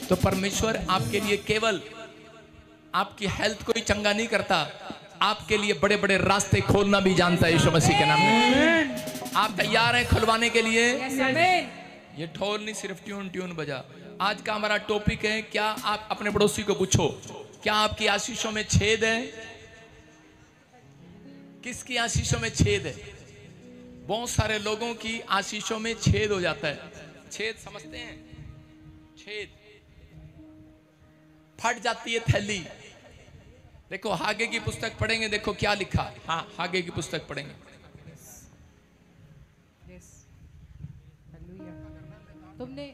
तो परमेश्वर आपके लिए केवल आपकी हेल्थ को ही चंगा नहीं करता, आपके लिए बड़े बड़े रास्ते खोलना भी जानता है यीशु मसीह के नाम में। आप तैयार हैं खुलवाने के लिए? ये ढोल नहीं सिर्फ ट्यून बजा। आज का हमारा टॉपिक है, क्या आप अपने पड़ोसी को पूछो, क्या आपकी आशीषों में छेद है? किसकी आशीषों में छेद है? बहुत सारे लोगों की आशीषों में छेद हो जाता है। छेद समझते हैं? छेद, फट जाती है थैली। देखो हागे की पुस्तक पढ़ेंगे, देखो क्या लिखा। हाँ, हागे की पुस्तक पढ़ेंगे। तुमने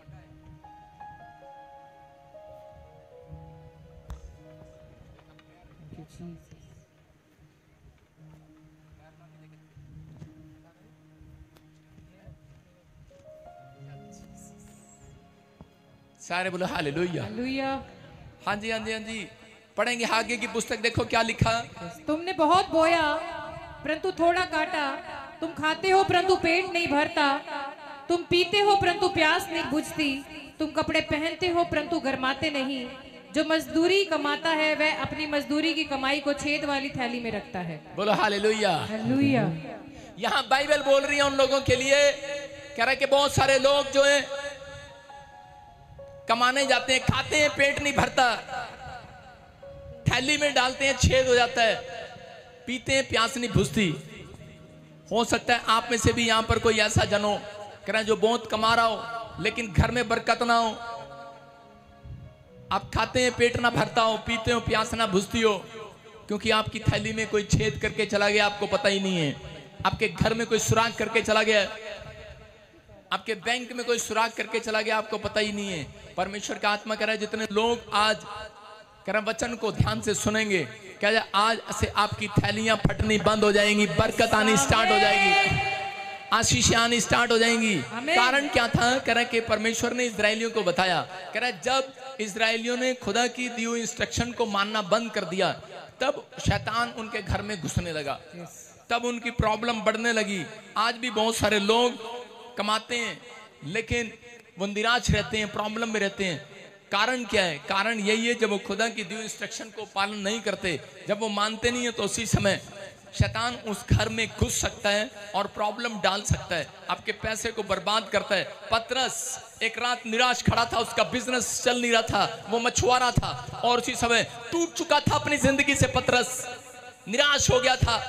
सारे बोलो हालेलुया। हालेलुया। हाँ जी, हाँ जी, हाँ जी, पढ़ेंगे हागे की पुस्तक। देखो क्या लिखा। तुमने बहुत बोया परंतु थोड़ा काटा, तुम खाते हो परंतु पेट नहीं भरता, तुम पीते हो परंतु प्यास नहीं बुझती, तुम कपड़े पहनते हो परंतु गरमाते नहीं। जो मजदूरी कमाता है वह अपनी मजदूरी की कमाई को छेद वाली थैली में रखता है। बोलो हालेलुया। हालेलुया। यहाँ बाइबल बोल रही है उन लोगों के लिए, कह रहा है कि बहुत सारे लोग जो है कमाने जाते हैं, खाते हैं पेट नहीं भरता, थैली में डालते हैं छेद हो जाता है, पीते हैं प्यास नहीं बुझती। हो सकता है आप में से भी यहां पर कोई ऐसा जन हो, कह रहा है जो बहुत कमा रहा हो लेकिन घर में बरकत ना हो। आप खाते हैं पेट ना भरता हो, पीते हो प्यास ना बुझती हो, क्योंकि आपकी थैली में कोई छेद करके चला गया, आपको पता ही नहीं है। आपके घर में कोई सुराख करके चला गया, आपके बैंक में कोई सुराख करके चला गया, आपको पता ही नहीं है। परमेश्वर का आत्मा कह रहा है जितने लोग आज कह रहा वचन को ध्यान से सुनेंगे, कह रहा आज से आपकी थैलियां फटनी बंद हो जाएंगी, बरकत आनी स्टार्ट हो जाएगी, आशीषें आनी स्टार्ट हो जाएंगी। कारण क्या था? कह रहा कि परमेश्वर ने इजरायलियों को बताया, कह रहा जब इजरायलियों ने खुदा की दी हुई इंस्ट्रक्शन को मानना बंद कर दिया, तब शैतान उनके घर में घुसने लगा, तब उनकी प्रॉब्लम बढ़ने लगी। आज भी बहुत सारे लोग कमाते हैं लेकिन वो निराश रहते हैं, प्रॉब्लम में रहते हैं। कारण क्या है? कारण यही है, जब वो खुदा की दी हुई इंस्ट्रक्शन को पालन नहीं करते, जब वो मानते नहीं है, तो उसी समय शैतान उस घर में घुस सकता है और प्रॉब्लम डाल सकता है, आपके पैसे को बर्बाद करता है। पतरस एक रात निराश खड़ा था, उसका बिजनेस चल नहीं रहा था, वो मछुआरा था और उसी समय टूट चुका था अपनी जिंदगी से। पतरस निराश हो गया था,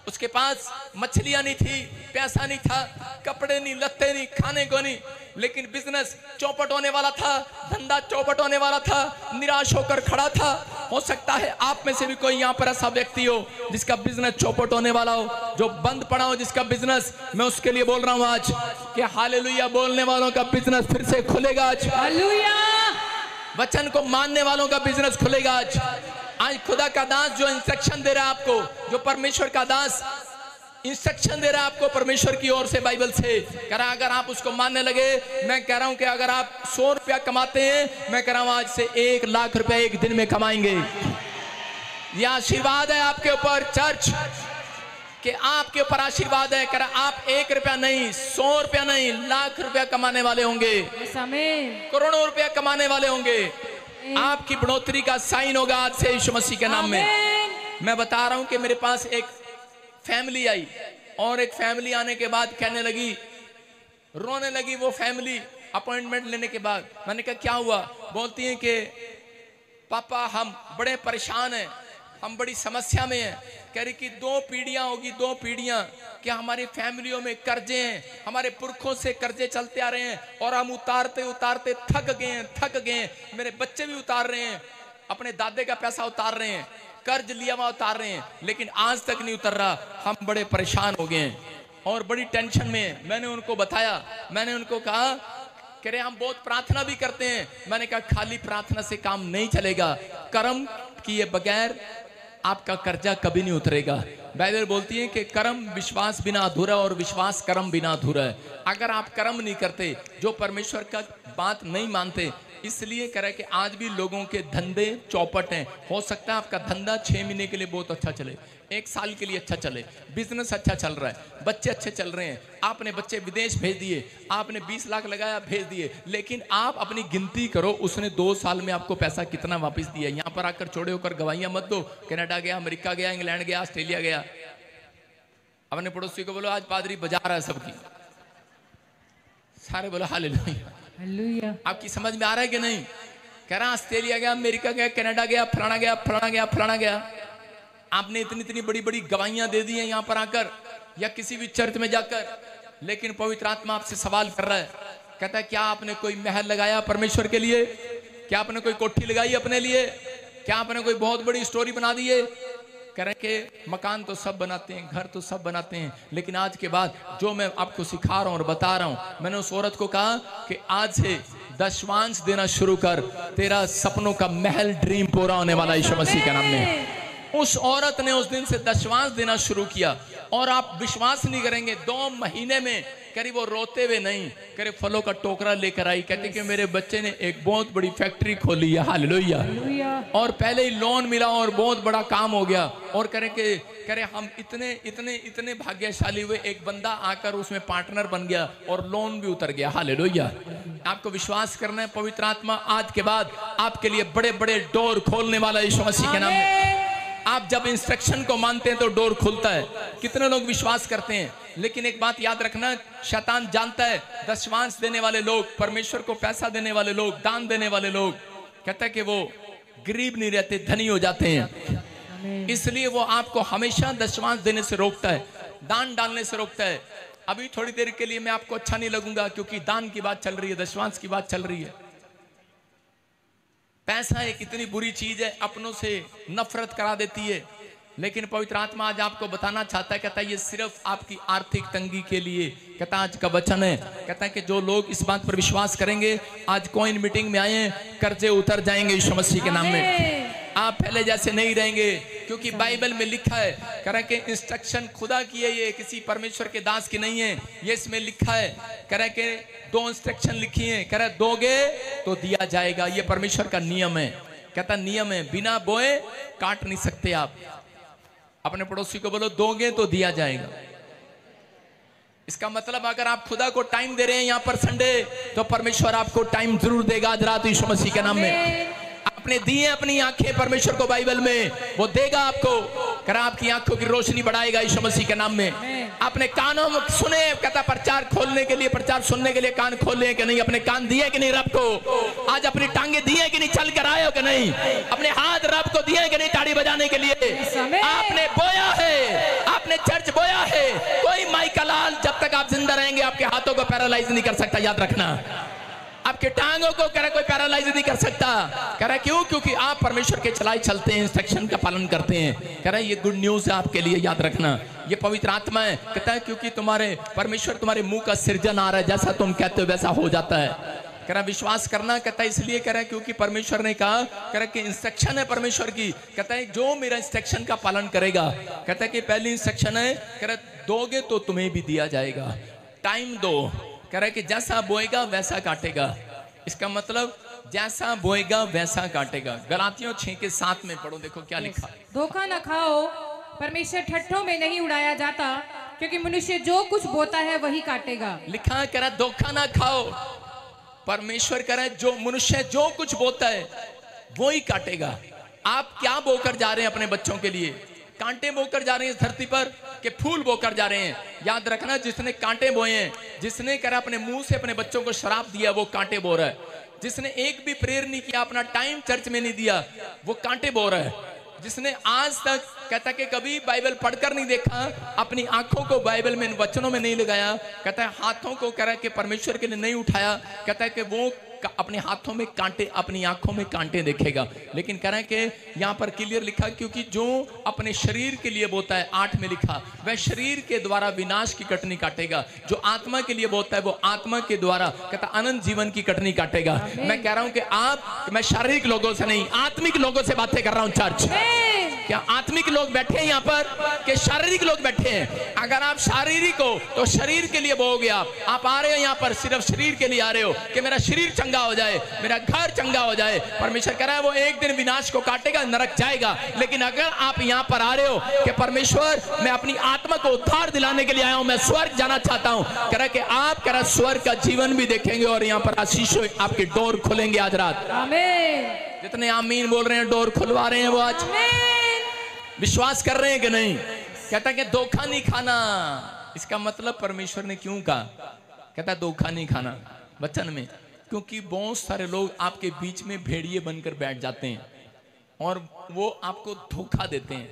उसके पास मछलियां नहीं थी, पैसा नहीं था, कपड़े नहीं, लत्ते नहीं, खाने को नहीं, लेकिन बिजनेस चौपट होने वाला था, धंधा चौपट होने वाला था, निराश होकर खड़ा था। हो सकता है आप में से भी कोई यहाँ पर ऐसा व्यक्ति हो जिसका बिजनेस चौपट होने वाला हो, जो बंद पड़ा हो जिसका बिजनेस। मैं उसके लिए बोल रहा हूँ आज कि हालेलुया बोलने वालों का बिजनेस फिर से खुलेगा आज। हालेलुया। वचन को मानने वालों का बिजनेस खुलेगा आज। आज खुदा का दास जो इंस्ट्रक्शन दे रहा है आपको, जो परमेश्वर का दास इंस्ट्रक्शन दे रहा है आपको परमेश्वर की ओर से, बाइबल से, कह रहा अगर आप उसको मानने लगे, मैं कह रहा हूं कि अगर आप 100 रुपया कमाते हैं, मैं कह रहा हूं आज से 1 लाख रुपया एक दिन में कमाएंगे। यह आशीर्वाद है आपके ऊपर चर्च, कि आपके ऊपर आशीर्वाद है। कह रहा आप 1 रुपया नहीं, 100 रुपया नहीं, लाख रुपया कमाने वाले होंगे, करोड़ों रुपया कमाने वाले होंगे। आपकी बढ़ोतरी का साइन होगा आज से यीशु मसीह के नाम में। मैं बता रहा हूं कि मेरे पास एक फैमिली आई और एक फैमिली आने के बाद कहने लगी, रोने लगी वो फैमिली अपॉइंटमेंट लेने के बाद। मैंने कहा क्या हुआ? बोलती हैं कि पापा हम बड़े परेशान हैं, हम बड़ी समस्या में हैं। कह रही कि 2 पीढ़ियां होगी, 2 पीढ़ियां, कि हमारी फैमिलियों में कर्जे हैं, हमारे पुरखों से कर्जे चलते आ रहे हैं और हम उतारते उतारते थक गए हैं। मेरे बच्चे भी उतार रहे हैं, अपने दादे का पैसा उतार रहे हैं, कर्ज लिया हुआ उतार रहे हैं, लेकिन आज तक नहीं उतर रहा। हम बड़े परेशान हो गए हैं और बड़ी टेंशन में हैं। मैंने उनको बताया, मैंने उनको कहा, कह रहे हम बहुत प्रार्थना भी करते हैं। मैंने कहा खाली प्रार्थना से काम नहीं चलेगा, कर्म किए बगैर आपका कर्जा कभी नहीं उतरेगा। बाइबल बोलती है कि कर्म विश्वास बिना अधूरा और विश्वास कर्म बिना अधूरा है। अगर आप कर्म नहीं करते, जो परमेश्वर का बात नहीं मानते, इसलिए कह रहा है कि आज भी लोगों के धंधे चौपट हैं। हो सकता है आपका धंधा 6 महीने के लिए बहुत अच्छा चले, 1 साल के लिए अच्छा चले, बिजनेस अच्छा चल रहा है, बच्चे अच्छे चल रहे हैं, आपने बच्चे विदेश भेज दिए, आपने 20 लाख लगाया भेज दिए, लेकिन आप अपनी गिनती करो उसने 2 साल में आपको पैसा कितना वापस दिया। यहाँ पर आकर छोड़े होकर गवाहियां मत दो। कनाडा गया, अमेरिका गया, इंग्लैंड गया, ऑस्ट्रेलिया गया, अपने पड़ोसी को बोलो आज पादरी बजा रहा है सबकी, सारे बोलो हालेलुया। आपकी समझ में आ रहा है कि नहीं? कह रहा ऑस्ट्रेलिया गया, अमेरिका गया, कनाडा गया, फलाना गया, फलाना गया, फलाना गया। आपने इतनी इतनी बड़ी बड़ी गवाहियां दे दी हैं यहाँ पर आकर या किसी भी चर्च में जाकर, लेकिन पवित्र आत्मा आपसे सवाल कर रहा है, कहता है क्या आपने कोई महल लगाया परमेश्वर के लिए? क्या आपने कोई कोठी लगाई अपने लिए? क्या आपने कोई बहुत बड़ी स्टोरी बना दी है? कह रहे कि मकान तो सब बनाते हैं, घर तो सब बनाते हैं, लेकिन आज के बाद जो मैं आपको सिखा रहा हूं और बता रहा हूं, मैंने उस औरत को कहा कि आज से दशवांश देना शुरू कर, तेरा सपनों का महल ड्रीम पूरा होने वाला यीशु मसीह के नाम में। उस औरत ने उस दिन से दशवांश देना शुरू किया और आप विश्वास नहीं करेंगे 2 महीने में करीब वो रोते हुए नहीं, करे फलों का टोकरा लेकर आई, कहते कि मेरे बच्चे ने एक बहुत बड़ी फैक्ट्री खोली है, हालेलुया, और पहले ही लोन मिला और बहुत बड़ा काम हो गया। और करे हम इतने इतने इतने भाग्यशाली हुए, एक बंदा आकर उसमें पार्टनर बन गया और लोन भी उतर गया, हालेलुया। आपको विश्वास करना है, पवित्र आत्मा आज के बाद आपके लिए बड़े बड़े डोर खोलने वाला यीशु मसीह के नाम में। आप जब इंस्ट्रक्शन को मानते हैं तो डोर खुलता है। कितने लोग विश्वास करते हैं, लेकिन एक बात याद रखना, शैतान जानता है दशवांश देने वाले लोग, परमेश्वर को पैसा देने वाले लोग, दान देने वाले लोग, कहता है कि वो गरीब नहीं रहते, धनी हो जाते हैं। इसलिए वो आपको हमेशा दशवांश देने से रोकता है, दान डालने से रोकता है। अभी थोड़ी देर के लिए मैं आपको अच्छा नहीं लगूंगा क्योंकि दान की बात चल रही है, दशवांश की बात चल रही है। पैसा एक इतनी बुरी चीज है, अपनों से नफरत करा देती है, लेकिन पवित्र आत्मा आज आपको बताना चाहता है, कहता है ये सिर्फ आपकी आर्थिक तंगी के लिए, कहता आज का वचन है, कहता है कि जो लोग इस बात पर विश्वास करेंगे, आज कॉइन मीटिंग में आए, कर्जे उतर जाएंगे यीशु मसीह के नाम में। आप पहले जैसे नहीं रहेंगे, क्योंकि बाइबल में लिखा है, कह रहा है कि इंस्ट्रक्शन खुदा की है, ये किसी परमेश्वर के दास की नहीं है, ये इसमें लिखा है, कह रहा है कि 2 इंस्ट्रक्शन लिखी है, कह रहा है दोगे तो दिया जाएगा, ये परमेश्वर का नियम है। कहता नियम है, बिना बोए काट नहीं सकते आप। अपने पड़ोसी को बोलो दोगे तो दिया जाएगा। इसका मतलब अगर आप खुदा को टाइम दे रहे हैं यहाँ पर संडे, तो परमेश्वर आपको टाइम जरूर देगा आज रात यीशु मसीह के नाम में। आपने दी है अपनी आंखें परमेश्वर को बाइबल में, वो देगा आपको, कर आपकी आंखों की रोशनी बढ़ाएगा यीशु मसीह के नाम में। आपने कानों में सुने, कहता प्रचार खोलने के लिए, प्रचार सुनने के लिए कान खोले कि नहीं? अपने कान दिए कि नहीं रब को? आज अपनी टांगे दिए कि नहीं? चल कर आए हो कि नहीं? अपने हाथ रब को दिए कि नहीं ताड़ी बजाने के लिए? आपने बोया है, आपने चर्च बोया है। कोई माइकल लाल जब तक आप जिंदा रहेंगे आपके हाथों को पैरालाइज नहीं कर सकता, याद रखना। आपके टांगों को कह रहा कोई पैरालाइज नहीं कर सकता। कह रहा क्यों? क्योंकि आप परमेश्वर के चलाए चलते हैं, इंस्ट्रक्शन का पालन करते हैं। कह रहा है ये गुड न्यूज है आपके लिए, याद रखना। ये पवित्र आत्मा है, कहता है क्योंकि तुम्हारे परमेश्वर तुम्हारे मुंह का सृजन आ रहा है, जैसा तुम कहते हो वैसा हो जाता है। कह रहा विश्वास करना, कहता है इसलिए कह रहा है क्योंकि परमेश्वर ने कहा, कह रहा कि इंस्ट्रक्शन है परमेश्वर की, कहता है जो मेरा इंस्ट्रक्शन का पालन करेगा, कहता है कि पहली इंस्ट्रक्शन है, कह रहा दोगे तो तुम्हें भी दिया जाएगा। टाइम दो, कह रहा है कि जैसा बोएगा वैसा काटेगा। इसका मतलब जैसा बोएगा वैसा काटेगा। गलातियों 6:7 में पढ़ो, देखो क्या लिखा। धोखा न खाओ, परमेश्वर ठट्ठों में नहीं उड़ाया जाता, क्योंकि मनुष्य जो कुछ बोता है वही काटेगा। लिखा कह रहा धोखा ना खाओ, परमेश्वर कह रहा है जो मनुष्य जो कुछ बोता है वो ही काटेगा। आप क्या बोकर जा रहे हैं अपने बच्चों के लिए? कांटे बोकर जा रहे हैं इस धरती पर के फूल बोकर जा रहे हैं? याद रखना, जिसने कांटे बोए हैं, जिसने करा अपने मुंह से अपने बच्चों को शराब दिया, वो कांटे बो रहा है। जिसने एक भी प्रेयर नहीं किया, अपना टाइम चर्च में नहीं दिया, वो कांटे बो रहा है। जिसने आज तक कहता कि कभी बाइबल पढ़कर नहीं देखा, अपनी आंखों को बाइबल में वचनों में नहीं लगाया, कहता है हाथों को कह रहा है कि परमेश्वर के लिए नहीं उठाया, कहता है कि वो अपने हाथों में कांटे, अपनी आंखों में कांटे देखेगा। लेकिन कह रहा है कि यहाँ पर क्लियर लिखा, क्योंकि जो अपने शरीर के लिए बोता है, 8 में लिखा, वह शरीर के द्वारा विनाश की कटनी काटेगा। जो आत्मा के लिए बोता है वो आत्मा के द्वारा कहता अनंत जीवन की कटनी काटेगा। मैं कह रहा हूं कि मैं शारीरिक लोगों से नहीं, आत्मिक लोगों से बातें कर रहा हूं चर्च। क्या आत्मिक लोग बैठे हैं यहाँ पर कि शारीरिक लोग बैठे हैं? अगर आप शारीरिक हो तो शरीर के लिए बोओगे। आप आ रहे हो यहाँ पर सिर्फ शरीर के लिए आ रहे हो कि मेरा शरीर चंगा हो जाए, मेरा घर चंगा हो जाए। परमेश्वर कह रहा है वो एक दिन विनाश को काटेगा, नरक जाएगा। लेकिन अगर आप यहाँ पर आ रहे हो कि परमेश्वर मैं अपनी आत्मा को उद्धार दिलाने के लिए आया हूँ, मैं स्वर्ग जाना चाहता हूँ, कह रहा कि आप कह रहा स्वर्ग का जीवन भी देखेंगे और यहाँ पर आशीषों आपके डोर खुलेंगे आज रात। आमीन। जितने आमीन बोल रहे हैं, डोर खुलवा रहे हैं वो आज विश्वास कर रहे हैं कि नहीं? कहता है कि धोखा नहीं खाना। इसका मतलब परमेश्वर ने क्यों कहा? कहता है धोखा नहीं खाना वचन में, क्योंकि बहुत सारे लोग आपके बीच में भेड़िए बनकर बैठ जाते हैं और वो आपको धोखा देते हैं,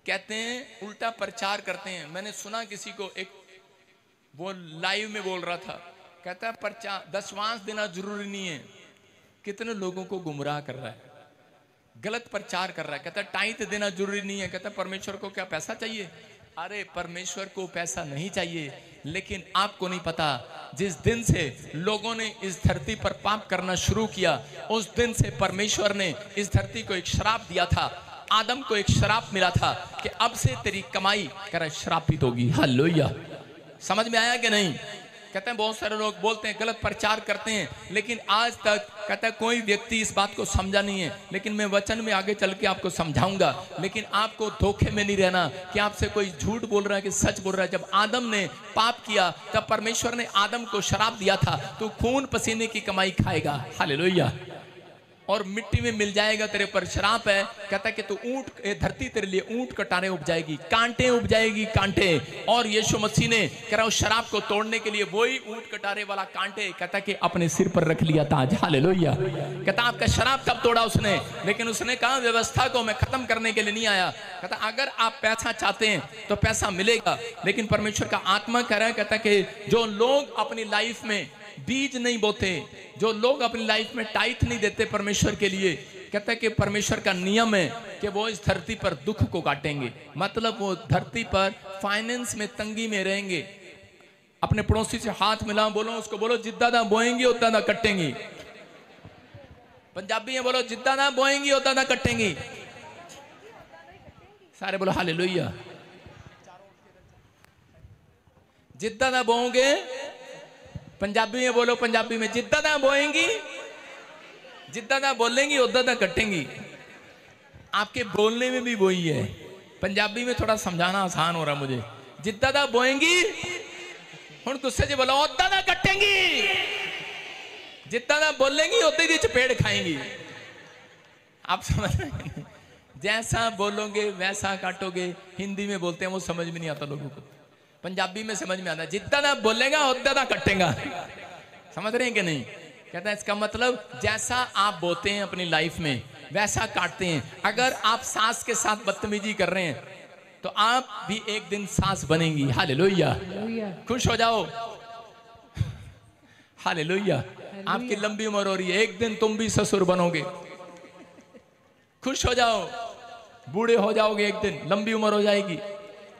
कहते हैं उल्टा प्रचार करते हैं। मैंने सुना किसी को, एक वो लाइव में बोल रहा था, कहता है प्रचार दशवांश देना जरूरी नहीं है। कितने लोगों को गुमराह कर रहा है, गलत प्रचार कर रहा है। कहता है टाइट देना जरूरी नहीं है। कहता है परमेश्वर को क्या पैसा चाहिए? अरे परमेश्वर को पैसा नहीं चाहिए, लेकिन आपको नहीं पता जिस दिन से लोगों ने इस धरती पर पाप करना शुरू किया, उस दिन से परमेश्वर ने इस धरती को एक श्राप दिया था। आदम को एक श्राप मिला था कि अब से तेरी कमाई कर श्रापित होगी। हालेलुया। समझ में आया कि नहीं? कहते हैं बहुत सारे लोग बोलते हैं, गलत प्रचार करते हैं, लेकिन आज तक कहता है कोई व्यक्ति इस बात को समझा नहीं है। लेकिन मैं वचन में आगे चल के आपको समझाऊंगा। लेकिन आपको धोखे में नहीं रहना कि आपसे कोई झूठ बोल रहा है कि सच बोल रहा है। जब आदम ने पाप किया तब परमेश्वर ने आदम को श्राप दिया था, तू खून पसीने की कमाई खाएगा। हालेलुया। और मिट्टी में मिल जाएगा, तेरे पर श्राप है। कहता है कि तू ऊंट, धरती तेरे लिए ऊंट कटारे उपजाएगी, कांटे उपजाएगी, कांटे। और यीशु मसीह ने कह रहा शराब को तोड़ने के लिए वही ऊंट कटारे वाला कांटे कहता कि अपने सिर पर रख लिया था। हालेलुया। कहता आपका शराब कब तोड़ा उसने? लेकिन उसने कहा व्यवस्था को मैं खत्म करने के लिए नहीं आया। कहता अगर आप पैसा चाहते हैं तो पैसा मिलेगा, लेकिन परमेश्वर का आत्मा कह रहा है, कहता कि जो लोग अपनी लाइफ में बीज नहीं बोते, जो लोग अपनी लाइफ में टाइट नहीं देते परमेश्वर के लिए, कहता है कि परमेश्वर का नियम है कि वो इस धरती पर दुख को काटेंगे। मतलब वो धरती पर फाइनेंस में तंगी में रहेंगे। अपने पड़ोसी से हाथ मिलाओ, बोलो उसको, बोलो जिद्दा ना बोएंगी उतना ना कटेंगी। पंजाबी में बोलो जिद्दा ना बोएंगी उतना ना कटेंगी। सारे बोलो हालेलुया। जिद्दा ना बोओगे, पंजाबी में बोलो, पंजाबी में जिद्दा ना बोएंगी, जिद्दा ना बोलेंगी उद्दा ना कटेंगी। आपके बोलने में भी वही है। पंजाबी में थोड़ा समझाना आसान हो रहा मुझे। जिद्दा ना बोएंगी, हुण गुस्से से बोलो उद्दा ना कटेंगी। जिद्दा ना बोलेंगी उद्दा दी चपेड़ खाएंगी। आप समझ रहे हैं? जैसा बोलोगे वैसा काटोगे। हिंदी में बोलते हैं वो समझ में नहीं आता लोगों को, पंजाबी में समझ में आता है। जितना ना बोलेगा उतना ना कटेगा। समझ रहे हैं कि नहीं? कहता है इसका मतलब जैसा आप बोते हैं अपनी लाइफ में वैसा काटते हैं। अगर आप सास के साथ बदतमीजी कर रहे हैं तो आप भी एक दिन सास बनेंगी। हालेलुया। खुश हो जाओ। हालेलुया। आपकी लंबी उम्र हो रही है, एक दिन तुम भी ससुर बनोगे। खुश हो जाओ, बूढ़े हो जाओगे, एक दिन लंबी उम्र हो जाएगी।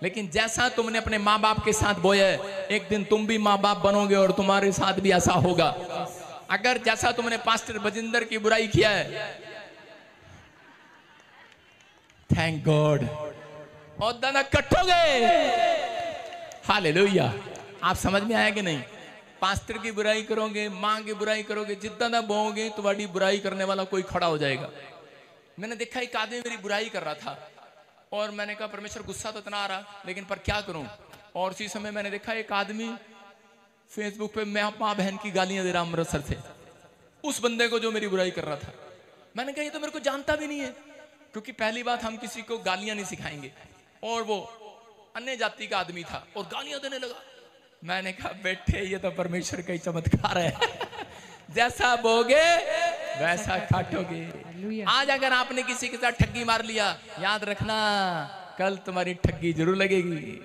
लेकिन जैसा तुमने अपने माँ बाप के साथ बोया है, एक दिन तुम भी माँ बाप बनोगे और तुम्हारे साथ भी ऐसा होगा। अगर जैसा तुमने पास्टर बजिंदर की बुराई किया है, थैंक गॉड, और दाना कटोगे। हालेलुया। आप समझ में आया कि नहीं? पास्टर की बुराई करोगे, माँ की बुराई करोगे, जितना ना बोओगे तुम्हारी बुराई करने वाला कोई खड़ा हो जाएगा। मैंने देखा एक आदमी मेरी बुराई कर रहा था और मैंने कहा परमेश्वर गुस्सा तो इतना आ रहा, लेकिन पर क्या करूं। और उसी समय मैंने देखा एक आदमी फेसबुक पे मैं माँ बहन की गालियां दे रहा अमृतसर से, उस बंदे को जो मेरी बुराई कर रहा था। मैंने कहा ये तो मेरे को जानता भी नहीं है, क्योंकि पहली बात हम किसी को गालियां नहीं सिखाएंगे। और वो अन्य जाति का आदमी था और गालियां देने लगा। मैंने कहा बेटे ये तो परमेश्वर का ही चमत्कार है। जैसा बोगे वैसा काटोगे। आज अगर आपने किसी के साथ ठगी मार लिया, याद रखना कल तुम्हारी ठगी जरूर लगेगी।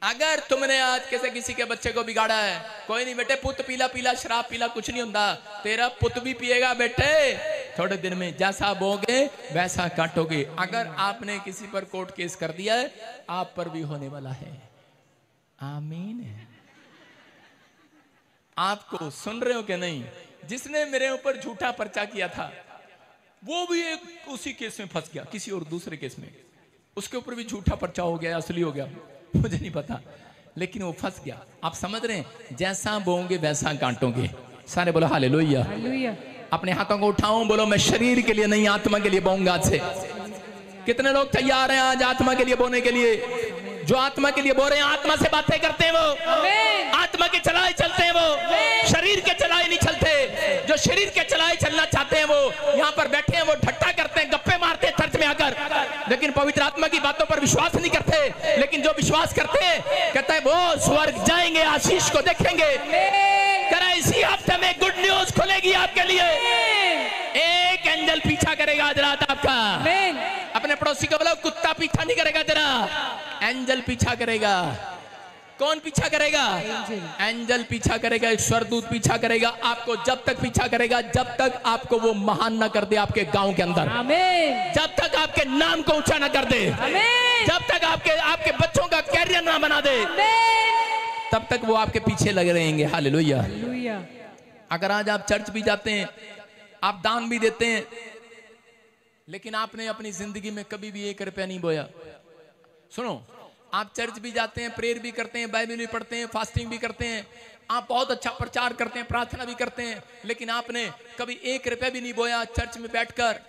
अगर तुमने आज किसी के बच्चे को बिगाड़ा है, कोई नहीं बेटे, पुत पीला पीला शराब पीला कुछ नहीं होता, तेरा पुत भी पिएगा बेटे थोड़े दिन में। जैसा बोगे वैसा काटोगे। अगर आपने किसी पर कोर्ट केस कर दिया है, आप पर भी होने वाला है। आमीन। आपको सुन रहे हो कि नहीं? जिसने मेरे ऊपर झूठा पर्चा किया था, वो भी एक उसी केस में फंस गया, किसी और दूसरे केस में, उसके ऊपर भी झूठा पर्चा हो गया, असली हो गया, मुझे नहीं पता, लेकिन वो फंस गया। आप समझ रहे हैं, जैसा बोओगे वैसा काटोगे। सारे बोलो हालेलुया। हालेलुया। अपने हाथों को उठाओ, बोलो मैं शरीर के लिए नहीं आत्मा के लिए बोऊंगा आज से। कितने लोग तैयार हैं आज आत्मा के लिए बोने के लिए? जो आत्मा के लिए बोल रहे हैं, आत्मा से बातें करते हैं वो, आत्मा के चलाए चलते हैं वो, शरीर के चलाए नहीं चलते। जो शरीर के चलाए चलना चाहते हैं वो यहाँ पर बैठे हैं, वो ठट्टा करते हैं, गप्पे मारते हैं चर्च में आकर, लेकिन पवित्र आत्मा की बातों पर विश्वास नहीं करते। लेकिन जो विश्वास करते हैं, कहता है वो स्वर्ग जाएंगे, आशीष को देखेंगे। करा इसी हफ्ते में गुड न्यूज खुलेगी आपके लिए। एक एंजल पीछा करेगा आज रात आपका। अपने पड़ोसी को बोलो कुत्ता पीछा नहीं करेगा तेरा, एंजल पीछा करेगा। कौन पीछा करेगा? एंजल पीछा करेगा, एक स्वर्गदूत पीछा करेगा आपको। जब तक पीछा करेगा जब तक आपको वो महान ना कर दे आपके गांव के अंदर, जब तक आपके नाम को ऊंचा ना कर दे, जब तक आपके बच्चों का कैरियर ना बना दे, तब तक वो आपके पीछे लगे रहेंगे। हालेलुया। अगर आज आप चर्च भी जाते हैं, आप दान भी देते हैं, लेकिन आपने अपनी जिंदगी में कभी भी 1 रुपया नहीं बोया। सुनो, आप चर्च भी जाते हैं, प्रेयर भी करते हैं, बाइबल भी पढ़ते हैं, फास्टिंग भी करते हैं, आप बहुत अच्छा प्रचार करते हैं, प्रार्थना भी करते हैं, लेकिन आपने कभी 1 रुपया भी नहीं बोया चर्च में बैठकर,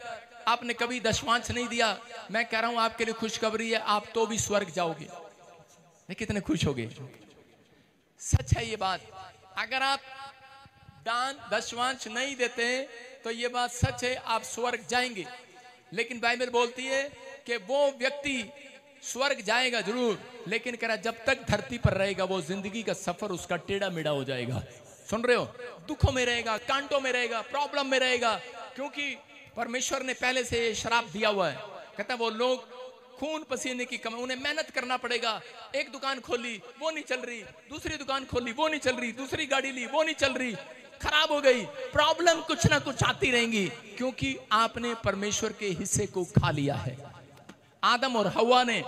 आपने कभी दशमांश नहीं दिया। मैं कह रहा हूं आपके लिए खुशखबरी है, आप तो भी स्वर्ग जाओगे। नहीं, कितने खुश होगे? सच है ये बात। अगर आप दान दशमांश नहीं देते तो ये बात सच है, आप स्वर्ग जाएंगे। लेकिन बाइबल बोलती है कि वो व्यक्ति स्वर्ग जाएगा जरूर, लेकिन कह रहा जब तक धरती पर रहेगा वो जिंदगी का सफर उसका टेढ़ा मेढ़ा हो जाएगा। सुन रहे हो? दुखों में रहेगा, कांटों में रहेगा, प्रॉब्लम में रहेगा, क्योंकि परमेश्वर ने पहले से ये श्राप दिया हुआ है। कहता है वो लोग खून पसीने की कमाई, उन्हें मेहनत करना पड़ेगा। एक दुकान खोली वो नहीं चल रही, दूसरी दुकान खोली वो नहीं चल रही, दूसरी गाड़ी ली वो नहीं चल रही, खराब हो गई, प्रॉब्लम कुछ ना कुछ आती रहेंगी, क्योंकि आपने परमेश्वर के हिस्से को खा लिया है। आदम और हवा ने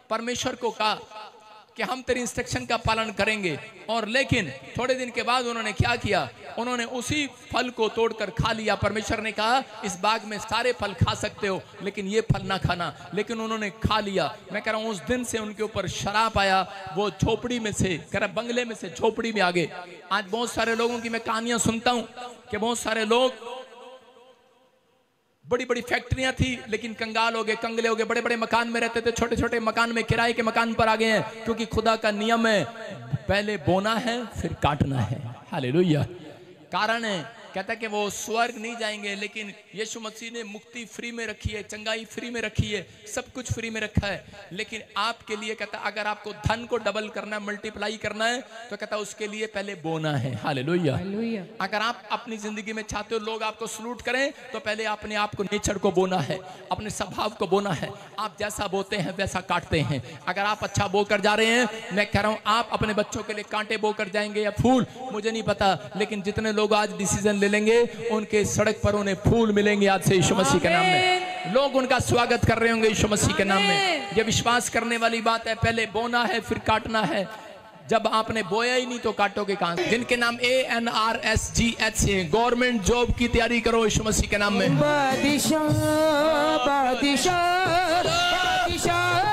परमेश्वर को कहा कि हम तेरी इंस्ट्रक्शन का पालन करेंगे, और लेकिन थोड़े दिन के बाद उन्होंने क्या किया? उन्होंने उसी फल को तोड़कर खा लिया। परमेश्वर ने कहा इस बाग में सारे फल खा सकते हो, लेकिन ये फल ना खाना, लेकिन उन्होंने खा लिया। मैं कह रहा हूं उस दिन से उनके ऊपर शराप आया। वो झोपड़ी में से, कह रहा बंगले में से झोपड़ी में आ गए। आज बहुत सारे लोगों की मैं कहानियां सुनता हूं कि बहुत सारे लोग, बड़ी बड़ी फैक्ट्रियां थी लेकिन कंगाल हो गए, कंगले हो गए, बड़े बड़े मकान में रहते थे, छोटे छोटे मकान में, किराए के मकान पर आ गए हैं, क्योंकि खुदा का नियम है पहले बोना है फिर काटना है। हालेलुया। कारण है, कहता है कि वो स्वर्ग नहीं जाएंगे, लेकिन यीशु मसीह ने मुक्ति फ्री में रखी है, चंगाई फ्री में रखी है, सब कुछ फ्री में रखा है। लेकिन आपके लिए कहता है अगर आपको धन को डबल करना है, मल्टीप्लाई करना है, तो कहता है उसके लिए पहले बोना है। हालेलुया। अगर आप अपनी जिंदगी में चाहते हो लोग आपको सलूट करें, तो पहले अपने आप को, नेचर को बोना है, अपने स्वभाव को बोना है। आप जैसा बोते हैं वैसा काटते हैं। अगर आप अच्छा बो कर जा रहे हैं, मैं कह रहा हूं आप अपने बच्चों के लिए कांटे बो कर जाएंगे या फूल, मुझे नहीं पता, लेकिन जितने लोग आज डिसीजन लेंगे उनके सड़क पर उन्हें फूल मिलेंगे आज से यीशु मसीह के नाम में। लोग उनका स्वागत कर रहे होंगे यीशु मसीह के नाम में। ये विश्वास करने वाली बात है, पहले बोना है फिर काटना है। जब आपने बोया ही नहीं तो काटोगे कहां? जिनके नाम ANRSGH है, गवर्नमेंट जॉब की तैयारी करो यीशु मसीह के नाम में। बादशाह बादशाह बादशाह